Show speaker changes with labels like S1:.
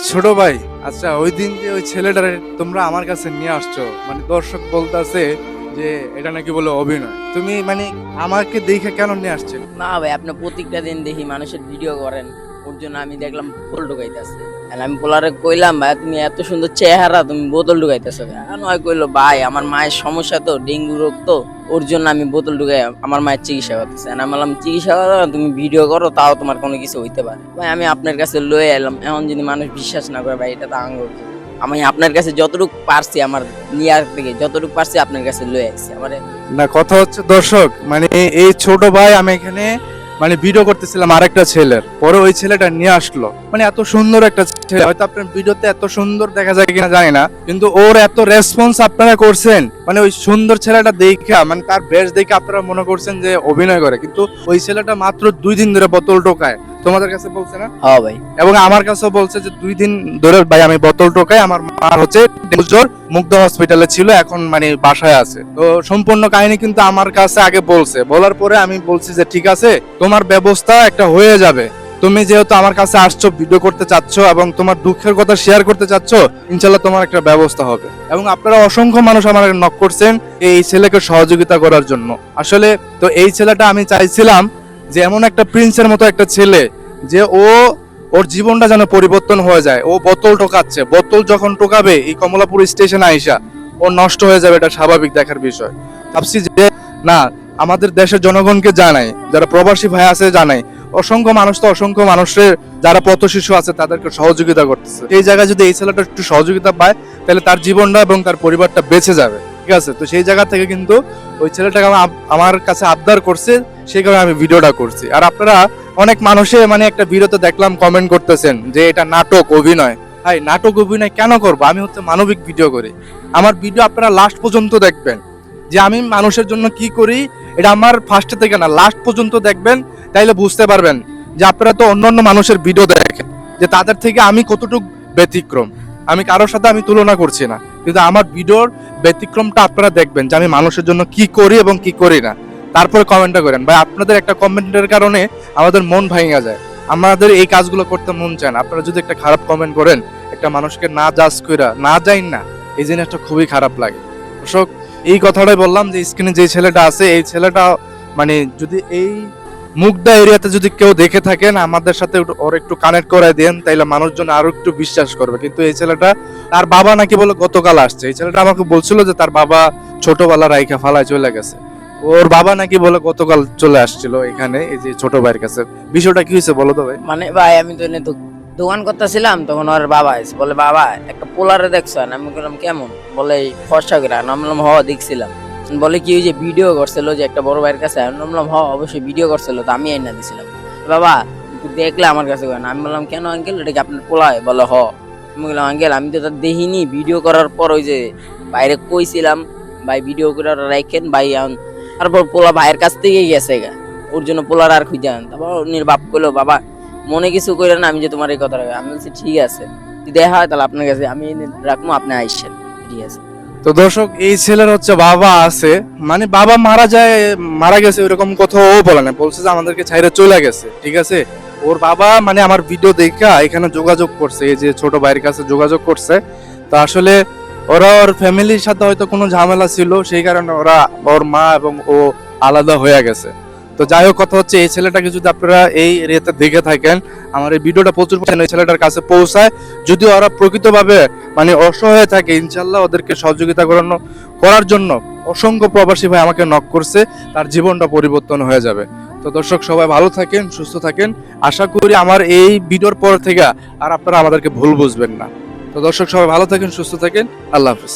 S1: ছোট ভাই, আচ্ছা ওই দিন যে ওই ছেলেটারে তোমরা আমার কাছে নিয়ে আসছো, মানে দর্শক বলতেছে যে এটা নাকি বলে অভিনয়, তুমি মানে আমাকে দেখে কেন নিয়ে আসছেন?
S2: না ভাই, আপনি প্রত্যেকটা দিন দেখি মানুষের ভিডিও করেন, ওর জন্য আমি দেখলাম বোতল ঢুকাইতেছে। আমি পোলারে কইলাম, ভাই তুমি এত সুন্দর চেহারা, তুমি বোতল ঢুকাইতেছো কেন? হয় কইলো, ভাই আমার মায়ের সমস্যা তো, ডেঙ্গু রোগ তো, ওর জন্য আমি বোতল ঢুকাই আমার মায়ের চিকিৎসা করতেছে। আমি বললাম চিকিৎসা করো না, তুমি ভিডিও করো, তাও তোমার কোনো কিছু হইতে পারে। ভাই আমি আপনার কাছে লয়ে এলাম, এখন যদি মানুষ বিশ্বাস না করে, ভাই এটা তো আঙ্গুর। আমি আপনার কাছে যতটুকু পারছি, আমার নিয়ার থেকে যতটুকু পারছি আপনার কাছে লয়ে আসছি। আমার
S1: না, কথা হচ্ছে দর্শক, মানে এই ছোট ভাই, আমি এখানে মানে ভিডিও করতেছিলাম আরেকটা ছেলের, পরে ওই ছেলেটা নিয়ে আসলো, মানে এত সুন্দর একটা ছেলে, হয়তো আপনার ভিডিওতে এত সুন্দর দেখা যায় কিনা জানি না, কিন্তু ওর এত রেসপন্স আপনারা করছেন, মানে ওই সুন্দর ছেলেটা দেখা, মানে তার বেশ দেখে আপনারা মনে করছেন যে অভিনয় করে, কিন্তু ওই ছেলেটা মাত্র 2 দিন ধরে বোতল টোকায়। তোমাদের কাছে বলছে না?
S2: হ্যাঁ ভাই।
S1: এবং আমার কাছেও বলছে যে 2 দিন ধরে ভাই আমি বোতল টোকাই, আমার মা হচ্ছে ডেঙ্গু জ্বর, মুগ্ধ হসপিটালে ছিল, এখন মানে বাসায় আছে। তো সম্পূর্ণ কাহিনী কিন্তু আমার কাছে আগে বলছে, বলার পরে আমি বলছি যে ঠিক আছে, তোমার ব্যবস্থা একটা হয়ে যাবে, তুমি যেহেতু আমার কাছে আসছো, ভিডিও করতে চাচ্ছ এবং তোমার দুঃখের কথা শেয়ার করতে চাচ্ছ, ইনশাল্লাহ তোমার একটা ব্যবস্থা হবে। এবং আপনারা অসংখ্য মানুষ আমার নক করছেন এই ছেলেকে সহযোগিতা করার জন্য। আসলে তো এই ছেলেটা আমি চাইছিলাম যে এমন একটা প্রিন্সের মতো একটা ছেলে, যে ওর জীবনটা যেন পরিবর্তন হয়ে যায়। ও বোতল টোকাচ্ছে, বোতল যখন টোকাবে এই কমলাপুর স্টেশনে আইসা ও নষ্ট হয়ে যাবে, এটা স্বাভাবিক দেখার বিষয়। ভাবছি যে না, আমাদের দেশের জনগণকে জানাই, যারা প্রবাসী ভাই আছে জানাই, অসংখ্য মানুষ তো অসংখ্য মানুষের যারা পথ শিশু আছে তাদেরকে সহযোগিতা করতেছে। এই জায়গায় যদি এই ছেলেটা একটু সহযোগিতা পায়, তাহলে তার জীবনটা এবং তার পরিবারটা বেঁচে যাবে। ঠিক আছে, তো সেই জায়গা থেকে কিন্তু ওই ছেলেটাকে আমার কাছে আবদার করছে, সেই কারণে আমি ভিডিওটা করছি। আর আপনারা অনেক মানুষে মানে একটা ভিডিওতে দেখলাম কমেন্ট করতেছেন যে এটা নাটক, অভিনয়। ভাই নাটক অভিনয় কেন করবো? আমি হচ্ছে মানবিক ভিডিও করি। আমার ভিডিও আপনারা লাস্ট পর্যন্ত দেখবেন, যে আমি মানুষের জন্য কি করি, এটা আমার ফার্স্ট থেকে না লাস্ট পর্যন্ত দেখবেন, তাইলে বুঝতে পারবেন যে আপনারা তো অন্যান্য মানুষের ভিডিও দেখেন, যে তাদের থেকে আমি কতটুকু ব্যতিক্রম। আমি কারোর সাথে আমি তুলনা করছি না, কিন্তু আমার ভিডিওর ব্যতিক্রমটা আপনারা দেখবেন, যে আমি মানুষের জন্য কি করি এবং কি করি না। তারপরে কমেন্টটা করেন ভাই, আপনাদের একটা কমেন্টের কারণে আমাদের মন ভাঙা যায়, আমাদের এই কাজগুলো করতে মন চায় না। আপনারা যদি একটা খারাপ কমেন্ট করেন, একটা মানুষকে না জাজ কইরা না যাইন না, এই জিনিসটা খুবই খারাপ লাগে। দর্শক, এই কথাটাই বললাম যে স্ক্রিনে যে ছেলেটা আছে, এই ছেলেটা মানে যদি এই মুগদা এরিয়াতে যদি কেউ দেখে থাকেন, আমাদের সাথে ওর একটু কানেক্ট করে দেন, তাইলে মানুষজন আরো একটু বিশ্বাস করবে। কিন্তু এই ছেলেটা, তার বাবা নাকি বলে গতকাল আসছে, এই ছেলেটা আমাকে বলছিল যে তার বাবা ছোটবেলা রাইখা ফালায় চলে গেছে। ওর বাবা নাকি বলে গতকাল চলে আসছিল এখানে, এই যে ছোট ভাইয়ের কাছে। বিষয়টা কি হয়েছে বলো তো ভাই?
S2: মানে ভাই আমি তো এনে তো দোকান করতেছিলাম, তখন ওর বাবা এসে বলে, বাবা একটা পোলারে দেখছো? আমি বললাম কেমন? বলে ফর্সা করে। আমি বললাম হ দেখছিলাম। বলে কি ওই যে ভিডিও করছিল যে একটা বড় ভাইয়ের কাছে? আমি বললাম হ অবশ্যই ভিডিও করছিল, তো আমি আইনা দিছিলাম। বাবা একটু দেখলে আমার কাছে কেন? আমি বললাম কেন আঙ্কেল, এটা কি আপনার পোলায়? বলে হ। আমি বললাম আঙ্কেল আমি তো তার দেখিনি, ভিডিও করার পর ওই যে বাইরে কইছিলাম ভাই ভিডিও করে রাখেন ভাই, তারপর পোলা ভাইয়ের কাছ থেকেই গেছে গা, ওর জন্য পোলার আর খুঁজে আন। তারপর উনির বাপ কইলো, বাবা মনে কিছু করে না, আমি যে তোমার এই কথা রাখবো। আমি বলছি ঠিক আছে, যদি দেখা হয় তাহলে আপনার কাছে আমি রাখবো, আপনি আইসেন। ঠিক আছে।
S1: তো দর্শক, এই ছেলের হচ্ছে বাবা আছে, মানে বাবা মারা গেছে এরকম কথা ও বলে না, বলছে যে আমাদেরকে ছাইরে চলে গেছে। ঠিক আছে, ওর বাবা মানে আমার ভিডিও দেখা এখানে যোগাযোগ করছে, এই যে ছোট ভাইয়ের কাছে যোগাযোগ করছে। তো আসলে ওরা ওর ফ্যামিলির সাথে হয়তো কোনো ঝামেলা ছিল, সেই কারণে ওর মা এবং ও আলাদা হয়ে গেছে। তো যাই হোক, কথা হচ্ছে এই ছেলেটাকে যদি আপনারা এই এরিয়াতে দেখে থাকেন, আমার এই ভিডিওটা প্রচুর এই ছেলেটার কাছে পৌঁছায়। যদি ওরা প্রকৃতভাবে মানে অসহায় থাকে, ইনশাল্লাহ ওদেরকে সহযোগিতা করার জন্য অসংখ্য প্রবাসী ভাই আমাকে নক করছে, তার জীবনটা পরিবর্তন হয়ে যাবে। তো দর্শক, সবাই ভালো থাকেন, সুস্থ থাকেন। আশা করি আমার এই ভিডিওর পর থেকে আর আপনারা আমাদেরকে ভুল বুঝবেন না। তো দর্শক, সবাই ভালো থাকেন, সুস্থ থাকেন। আল্লাহ হাফিজ।